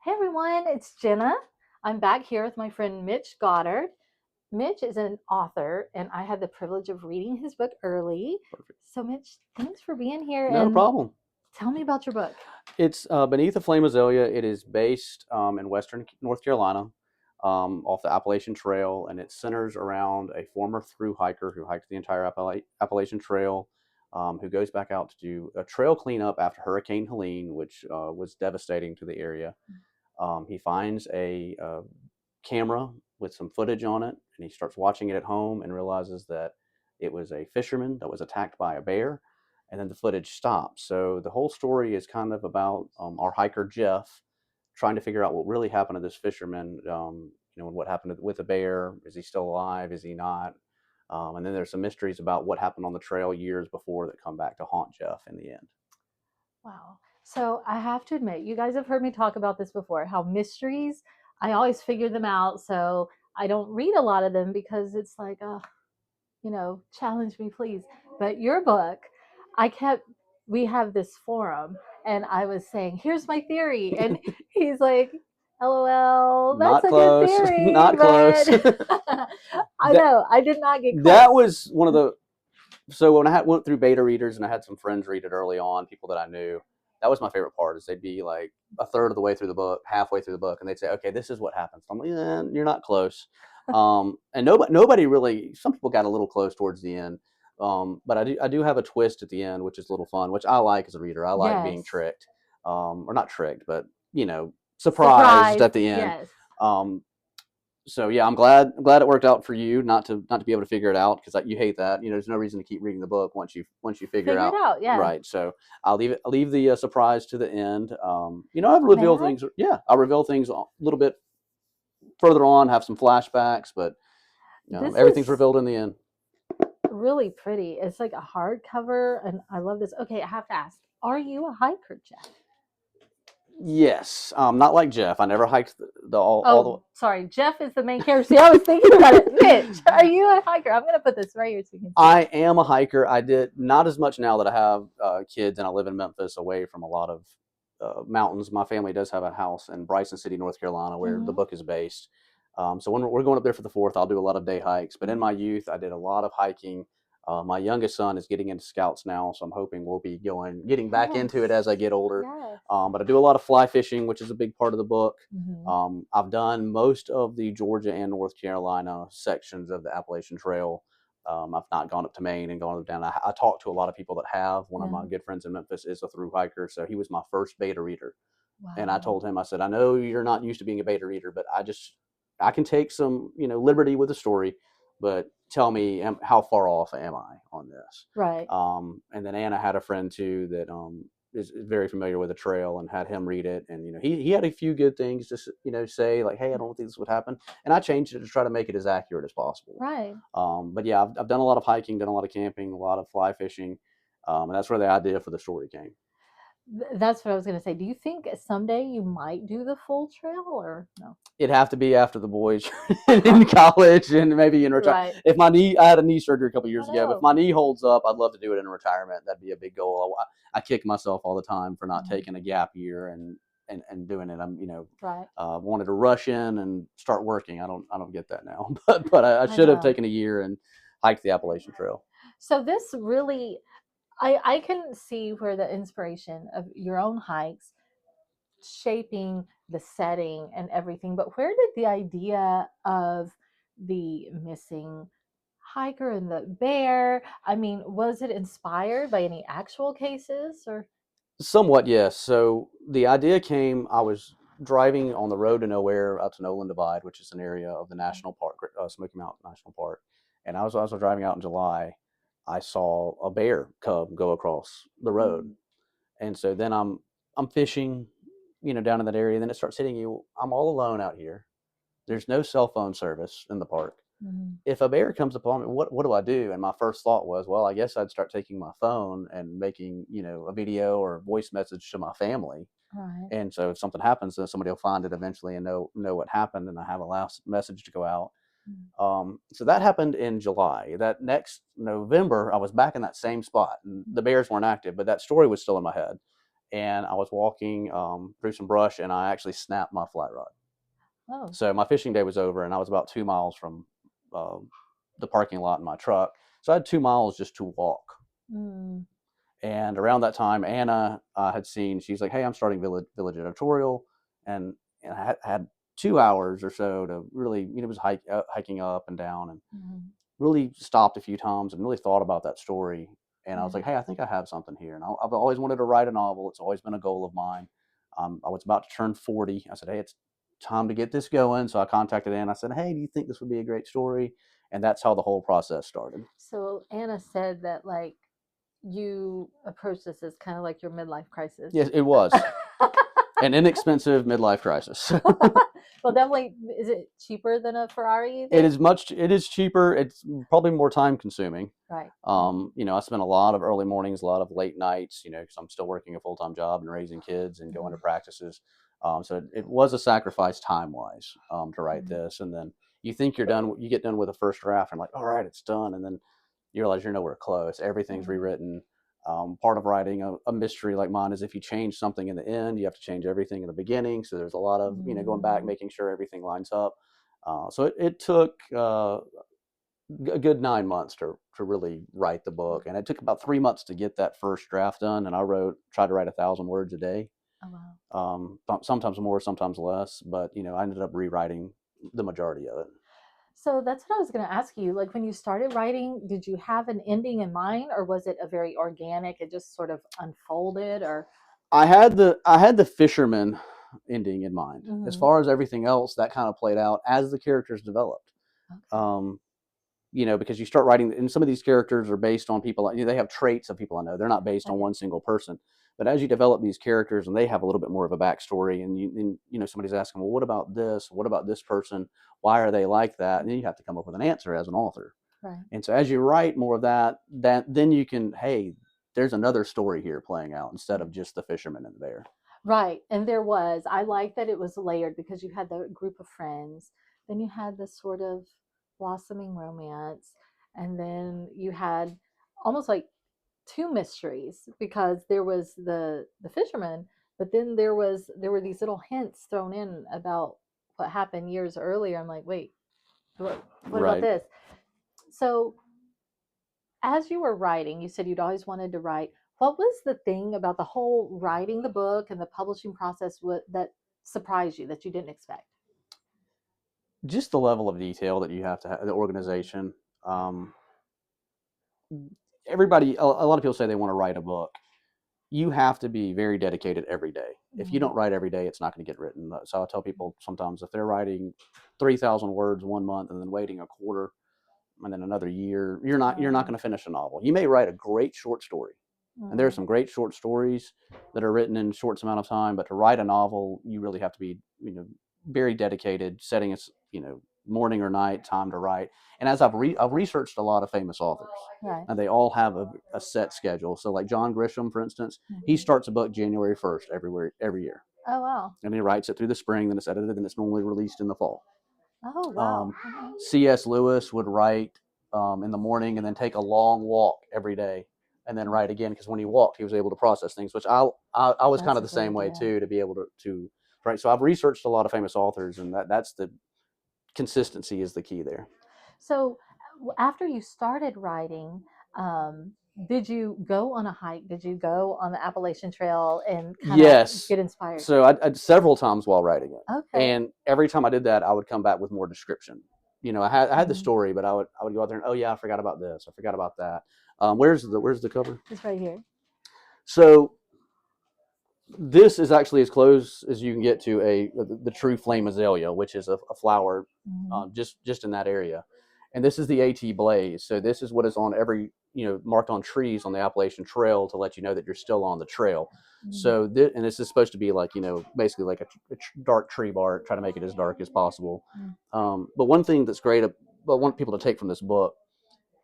Hey everyone, it's Jenna. I'm back here with my friend Mitch Goddard. Mitch is an author, and I had the privilege of reading his book early. Perfect. So, Mitch, thanks for being here Not a and problem. tell me about your book. It's Beneath the Flame Azalea. It is based in Western North Carolina, off the Appalachian Trail, and it centers around a former through hiker who hiked the entire Appalachian Trail, who goes back out to do a trail cleanup after Hurricane Helene, which was devastating to the area. He finds a camera with some footage on it, and he starts watching it at home and realizes that it was a fisherman that was attacked by a bear, and then the footage stops. So the whole story is kind of about our hiker Jeff trying to figure out what really happened to this fisherman. And what happened with the bear? Is he still alive? Is he not? And then there's some mysteries about what happened on the trail years before that come back to haunt Jeff in the end. Wow. So, I have to admit, you guys have heard me talk about this before how mysteries, I always figure them out. So, I don't read a lot of them because it's like, oh, challenge me, please. But your book, I kept, we have this forum, and I was saying, here's my theory. And he's like, LOL, that's Not a good close. theory, Not close. but I that know, I did not get that close. was one of the so when went through beta readers and I had some friends read it early on, people that I knew, that was my favorite part. Is they'd be like a third of the way through the book, halfway through the book, and they'd say, "Okay, this is what happens." I'm like, "You're not close." And nobody really. Some people got a little close towards the end, but I do have a twist at the end, which is a little fun, which I like as a reader. I like being Yes. tricked, or not tricked, but surprised Surprised. at the end. Yes. Um, so yeah, I'm glad it worked out for you not to be able to figure it out because you hate that. There's no reason to keep reading the book once you figure Figure it out. out. Yeah. Right. So I'll leave the surprise to the end. I've May revealed I? things. Yeah, I'll reveal things a little bit further on. Have some flashbacks, but This everything's is revealed in the end. really pretty. It's like a hardcover, and I love this. Okay, I have to ask, are you a hiker, Jeff? Yes. Not like Jeff. I never hiked all Oh, sorry. Jeff is the main character. See, I was thinking about it. Mitch, are you a hiker? I'm going to put this right here so you can see. I am a hiker. I did not as much now that I have kids and I live in Memphis, away from a lot of mountains. My family does have a house in Bryson City, North Carolina, where the Mm-hmm. book is based. So when we're going up there for the fourth, I'll do a lot of day hikes. But in Mm-hmm. my youth, I did a lot of hiking. My youngest son is getting into scouts now, so I'm hoping we'll be getting back into it Yes. as I get older. Yes. But I do a lot of fly fishing, which is a big part of the book. Mm-hmm. I've done most of the Georgia and North Carolina sections of the Appalachian Trail. I've not gone up to Maine and gone down. I talked to a lot of people that have. One of Yeah. my good friends in Memphis is a through hiker, so he was my first beta reader. And I Wow. told him, I said, I know you're not used to being a beta reader, but I can take some liberty with the story, but tell me, how far off am I on this? Right. And then Anna had a friend too that is very familiar with the trail and had him read it, and he had a few good things to say, like, hey, I don't think this would happen, and I changed it to try to make it as accurate as possible. Right. But yeah, I've done a lot of hiking, done a lot of camping, a lot of fly fishing, and that's where the idea for the story came. That's what I was going to say. Do you think someday you might do the full trail or no? It'd have to be after the boys in college and maybe in retirement. Right. If my knee, I had a knee surgery a couple I years ago. But if know. my knee holds up, I'd love to do it in retirement. That'd be a big goal. I kick myself all the time for not Mhm. taking a gap year and doing it. Right. Wanted to rush in and start working. I don't get that now, but I I should have know. taken a year and hiked the Appalachian Trail. So this really, I can see where the inspiration of your own hikes shaping the setting and everything, but where did the idea of the missing hiker and the bear, I mean, was it inspired by any actual cases or? Somewhat, yes. So the idea came. I was driving on the road to nowhere out to Nolan Divide, which is an area of the national park, Smoky Mountain National Park. And I was also driving out in July. I saw a bear cub go across the road, Mm, and so then I'm fishing, down in that area. And then it starts hitting you. I'm all alone out here. There's no cell phone service in the park. mm, If a bear comes upon me, what do I do? And my first thought was, well, I guess I'd start taking my phone and making, a video or a voice message to my family. right. And so if something happens, then somebody will find it eventually and know what happened, and I have a last message to go out. Mm, So that happened in July. That next November, I was back in that same spot, and the bears weren't active, but that story was still in my head. and I was walking through some brush, and I actually snapped my flat rod. Oh. So my fishing day was over, and I was about 2 miles from the parking lot in my truck. So I had 2 miles just to walk. Mm. And around that time, Anna had seen, she's like, hey, I'm starting Village Editorial. And I had 2 hours or so to really, it was hiking up and down, and really stopped a few times and really thought about that story. And I was like, hey, I think I have something here. And I've always wanted to write a novel. It's always been a goal of mine. I was about to turn 40. I said, hey, it's time to get this going. So I contacted Anna. I said, hey, do you think this would be a great story? And that's how the whole process started. So Anna said that like you approach this as kind of like your midlife crisis. Yes, it was an inexpensive midlife crisis. Well, definitely. Is it cheaper than a Ferrari? It is cheaper. It's probably more time consuming. Right. I spent a lot of early mornings, a lot of late nights, because I'm still working a full-time job and raising kids and going to practices. So it was a sacrifice time-wise to write this. And then you think you're done, you get done with the first draft and like, all right, it's done. And then you realize you're nowhere close. Everything's rewritten. Part of writing a mystery like mine is if you change something in the end, you have to change everything in the beginning. So there's a lot of, going back, making sure everything lines up. So it took a good 9 months to really write the book. And it took about 3 months to get that first draft done. And I tried to write 1,000 words a day. Oh, wow. Sometimes more, sometimes less. But, I ended up rewriting the majority of it. So that's what I was going to ask you. Like when you started writing, did you have an ending in mind, or was it a very organic? It just sort of unfolded, or I had the fisherman ending in mind. As far as everything else, that kind of played out as the characters developed. okay. Because you start writing, and some of these characters are based on people. They have traits of people I know. They're not based on one single person. But as you develop these characters, and they have a little bit more of a backstory, and somebody's asking, well, what about this? What about this person? Why are they like that? And then you have to come up with an answer as an author. Right. And so as you write more of that then you can, hey, there's another story here playing out instead of just the fisherman and the bear. Right. And I like that it was layered because you had the group of friends, then you had this sort of blossoming romance, and then you had almost like two mysteries because there was the fisherman, but then there were these little hints thrown in about what happened years earlier. I'm like, wait, what about this? So as you were writing, you said you'd always wanted to write. What was the thing about the whole writing the book and the publishing process that surprised you that you didn't expect? Just the level of detail that you have to have, the organization. Everybody, a lot of people say they want to write a book. You have to be very dedicated every day. If you don't write every day, it's not going to get written. So I tell people sometimes if they're writing 3,000 words 1 month and then waiting a quarter and then another year, you're not going to finish a novel. You may write a great short story, and there are some great short stories that are written in short amount of time. But to write a novel, you really have to be very dedicated, setting morning or night time to write. And as I've researched a lot of famous authors, Right. and they all have a set schedule. So like John Grisham, for instance, he starts a book January 1st every year. Oh, wow. And he writes it through the spring, then it's edited, and it's normally released in the fall. Oh, wow. C.S. Lewis would write in the morning and then take a long walk every day and then write again, because when he walked, he was able to process things, which I was kind of the same way too, to be able to write. So I've researched a lot of famous authors, and that's the consistency is the key there. So after you started writing, did you go on a hike? Did you go on the Appalachian Trail and kind of Yes. get inspired? So I several times while writing it. Okay. And every time I did that, I would come back with more description. I had the story, but I would go out there and, oh yeah, I forgot about this. I forgot about that. Where's the cover? It's right here. So this is actually as close as you can get to the true flame azalea, which is a flower just in that area. And this is the AT blaze. So this is what is on every, marked on trees on the Appalachian Trail to let you know that you're still on the trail. So and this is supposed to be like, basically like a dark tree bark, try to make it as dark as possible. But one thing that's great, I want people to take from this book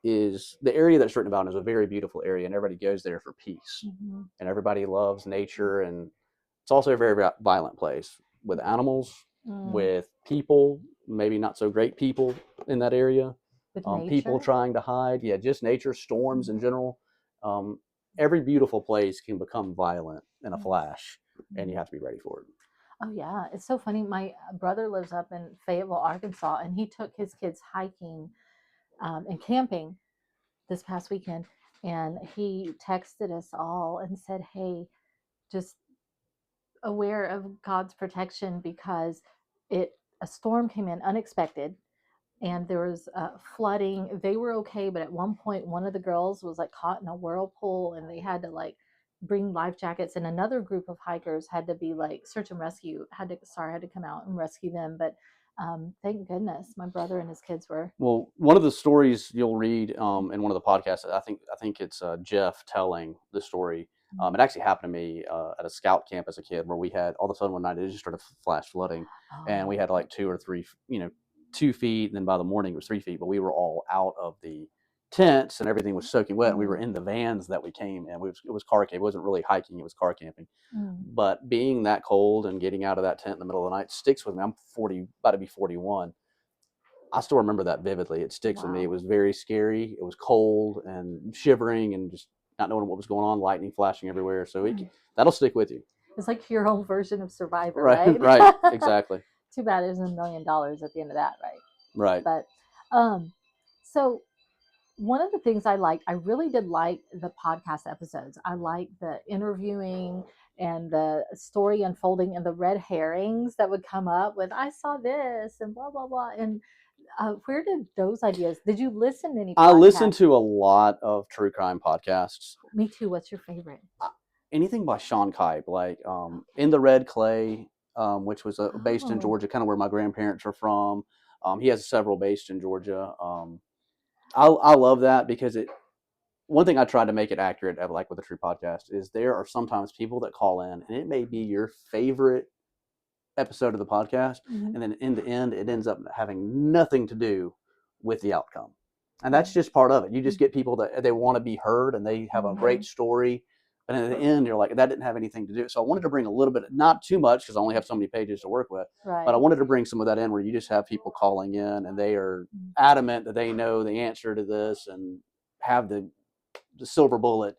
is the area that's written about is a very beautiful area, and everybody goes there for peace. And everybody loves nature, and it's also a very violent place with animals, with people, maybe not so great people in that area, With people trying to hide. Yeah, just nature, storms in general. every beautiful place can become violent in a flash, and you Mhm. have to be ready for it. Oh yeah, it's so funny. My brother lives up in Fayetteville, Arkansas, and he took his kids hiking and camping this past weekend. And he texted us all and said, "Hey, just aware of God's protection because it a storm came in unexpected and there was flooding. They were okay, but at one point, one of the girls was like caught in a whirlpool, and they had to like bring life jackets, and another group of hikers had to be like search and rescue. Had to come out and rescue them, but thank goodness my brother and his kids were. Well, one of the stories you'll read in one of the podcasts, I think it's Jeff telling the story. It actually happened to me at a scout camp as a kid, where we had all of a sudden one night it just started flash flooding, and we Oh, had like 2 or 3, 2 feet, and then by the morning it was 3 feet. But we were all out of the tents, and everything was soaking wet. And we were in the vans that we came in. It was car camp. It wasn't really hiking; it was car camping. mm, But being that cold and getting out of that tent in the middle of the night sticks with me. I'm 40, about to be 41. I still remember that vividly. It sticks with me. It wow. was very scary. It was cold and shivering and just not knowing what was going on, lightning flashing everywhere. So Mm. that'll stick with you. It's like your own version of Survivor, Right, right? right, exactly. Too bad there's $1 million at the end of that, right? Right. But so one of the things I really did like the podcast episodes. I like the interviewing and the story unfolding and the red herrings that would come up with, I saw this and blah, blah, blah. And where did those ideas, did you listen to any I listen podcasts? to a lot of true crime podcasts. Me too. What's your favorite? Anything by Sean Kipe, like In the Red Clay, which was based in Oh, Georgia, kind of where my grandparents are from. He has several based in Georgia. I love that because it one thing I try to make it accurate, like with a true podcast, is there are sometimes people that call in, and it may be your favorite episode of the podcast, mhm. and then in the end, it ends up having nothing to do with the outcome, and that's Right. just part of it. You just get people that they want to be heard, and they have a great Mhm. story, but at the end, you're like, that didn't have anything to do. So I wanted to bring a little bit, not too much, because I only have so many pages to work with, but I Right. wanted to bring some of that in, where you just have people calling in, and they are adamant that they know the answer to this and have the silver bullet,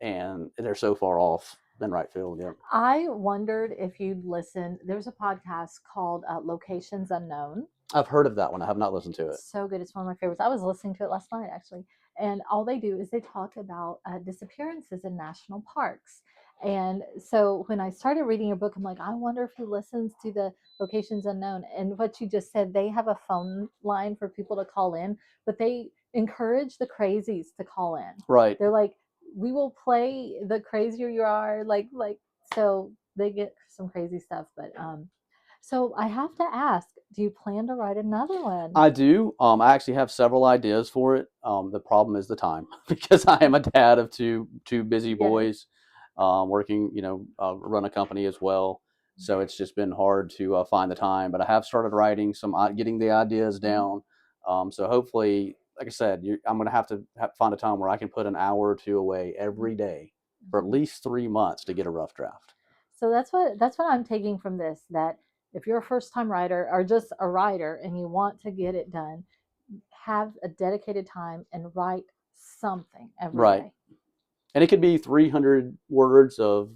and they're so far off in right field. Yep. I wondered if you'd listen. There's a podcast called Locations Unknown. I've heard of that one. I have not listened to it. So good. It's one of my favorites. I was listening to it last night, actually. And all they do is they talk about disappearances in national parks. And so when I started reading your book, I'm like, I wonder if he listens to the Locations Unknown. And what you just said, they have a phone line for people to call in, but they encourage the crazies to call in. Right. They're like, we will play the crazier you are. So they get some crazy stuff. But so I have to ask, do you plan to write another one? I do. I actually have several ideas for it. The problem is the time because I am a dad of two busy Yes. boys, working. Run a company as well. So it's just been hard to find the time. But I have started writing getting the ideas down. So hopefully, like I said, I'm going to have to find a time where I can put an hour or two away every day for at least 3 months to get a rough draft. So that's what I'm taking from this, that if you're a first time writer or just a writer and you want to get it done, have a dedicated time and write something every Right. day. And it could be 300 words of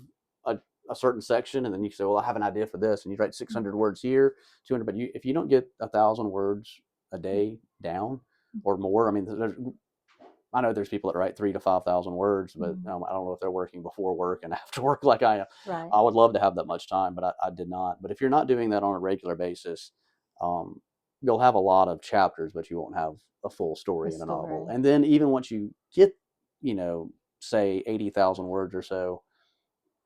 a certain section, and then you say, well, I have an idea for this, and you write 600 words here, 200. But if you don't get 1,000 words a day down or more, I mean, I know there's people that write 3 to 5,000 words, but I don't know if they're working before work and after work like I am. Right. I would love to have that much time, but I did not. But if you're not doing that on a regular basis, um, you'll have a lot of chapters, but you won't have a full A story in a novel. story. And then even once you get, you know, say 80,000 words or so,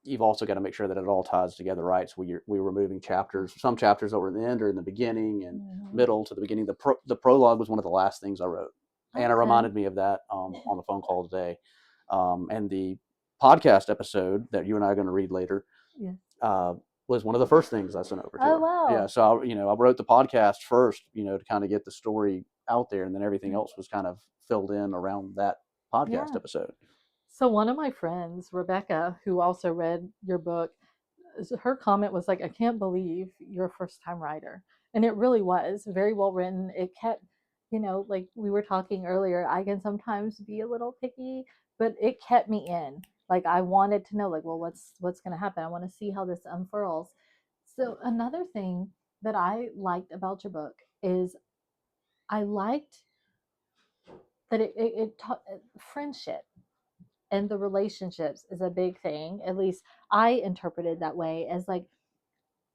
you've also got to make sure that it all ties together right. So we're removing chapters, some chapters that were in the end or in the beginning and middle to the beginning. The prologue was one of the last things I wrote, and it Okay. reminded me of that on the phone call today. And the podcast episode that you and I are going to read later Yeah. was one of the first things I sent over to Oh her. wow. Yeah, so I wrote the podcast first, to kind of get the story out there, and then everything else was kind of filled in around that podcast Yeah. episode. So one of my friends, Rebecca, who also read your book, her comment was like, I can't believe you're a first time writer. And it really was very well written. It kept, like we were talking earlier, I can sometimes be a little picky, but it kept me in. Like I wanted to know, like, well, what's going to happen? I want to see how this unfurls. So another thing that I liked about your book is I liked that it taught friendship and the relationships is a big thing. At least I interpreted that way as like,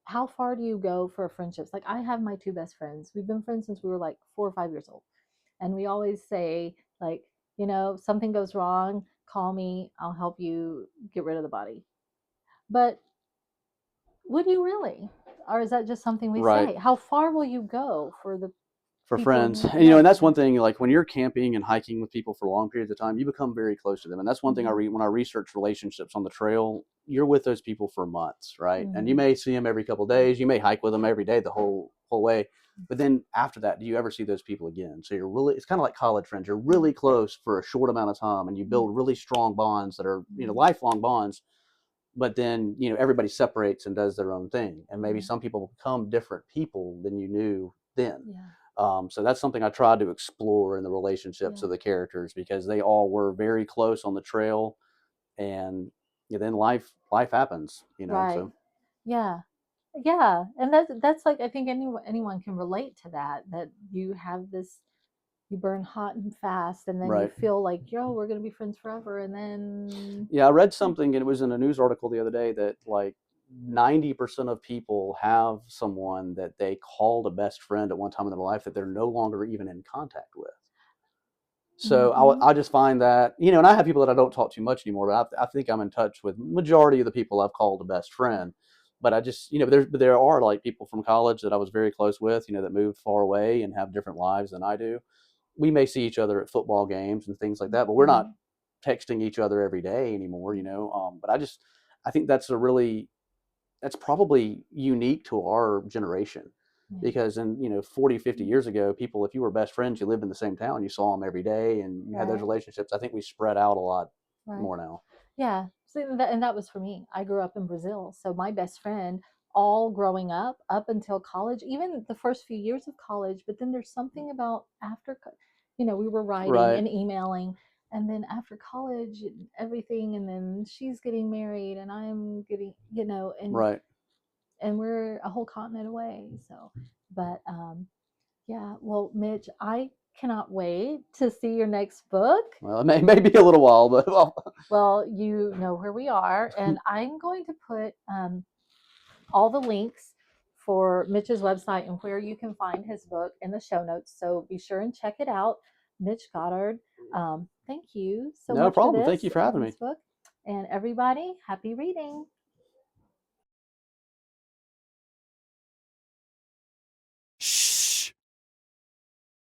how far do you go for friendships? Like I have my two best friends. We've been friends since we were like 4 or 5 years old. And we always say, like, something goes wrong, call me, I'll help you get rid of the body. But would you really? Or is that just something we Right. say? How far will you go for the For people friends. who, And, yeah, and for that's one friends? thing, like when you're camping and hiking with people for long periods of time, you become very close to them. And that's one thing I Mm-hmm. read when I research relationships on the trail. You're with those people for months, right? And you Mm-hmm. may see them every couple of days. You may hike with them every day the whole way. But then after that, do you ever see those people again? So it's kind of like college friends. You're really close for a short amount of time, and you Yeah. build really strong bonds that are, Mm-hmm. lifelong bonds. But then, everybody separates and does their own thing. And maybe Yeah. some people become different people than you knew then. Yeah. So that's something I tried to explore in the relationships Yeah. of the characters, because they all were very close on the trail, and then life happens. Right. So Yeah. Yeah. And that's like, I think anyone can relate to that, that you have this, you burn hot and fast, and then you right. feel like, yo, we're going to be friends forever. And then, Yeah, I read yeah. something, and it was in a news article the other day, that like 90% of people have someone that they called a best friend at one time in their life that they're no longer even in contact with. So Mm-hmm. I just find that, and I have people that I don't talk to much anymore, but I think I'm in touch with majority of the people I've called a best friend. But I just, there are like people from college that I was very close with, that moved far away and have different lives than I do. We may see each other at football games and things like that, but we're not Mm-hmm. texting each other every day anymore. But I think that's probably unique to our generation, Yeah. because in 40, 50 years ago, people, if you were best friends, you lived in the same town, you saw them every day, and you had those Right. relationships. I think we spread out a lot Right. more now. Yeah. So and that was for me. I grew up in Brazil. So my best friend, all growing up until college, even the first few years of college, but then there's something about we were writing Right. and emailing, and then after college everything, and then she's getting married and I'm getting, Right. and we're a whole continent away. So, but yeah, well, Mitch, I cannot wait to see your next book. Well, it may be a little while, but well. Well, you know where we are, and I'm going to put all the links for Mitch's website and where you can find his book in the show notes. So be sure and check it out. Mitch Goddard, thank you so No much for problem. Thank you this for having and me. this book. And everybody, happy reading.